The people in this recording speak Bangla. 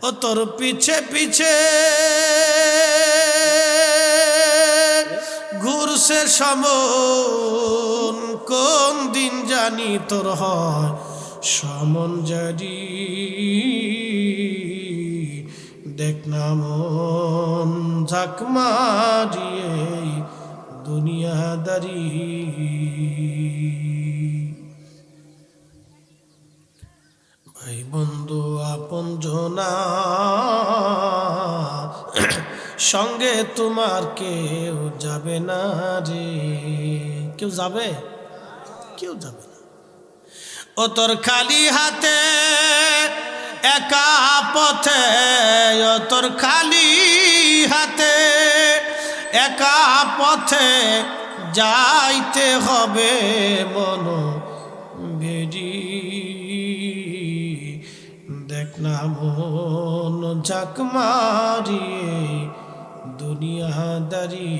ও তোর পিছে পিছে ঘুরছে সমন, কোন দিন জানি তোর হয় সমন জারি। দেখ না মন ঝাঁক মারিয়ে দুনিয়াদারি। ভাই বন্ধু আপন জনা সঙ্গে তোমার কেউ যাবে না রে। কেউ যাবে? কেউ যাবে না। ও তোর খালি হাতে একা পথে, ও তোর খালি হাতে একা পথে যাইতে হবে মন বেরি। দেখ না মন ঝাঁক মারিয়ে দুনিয়াদারি।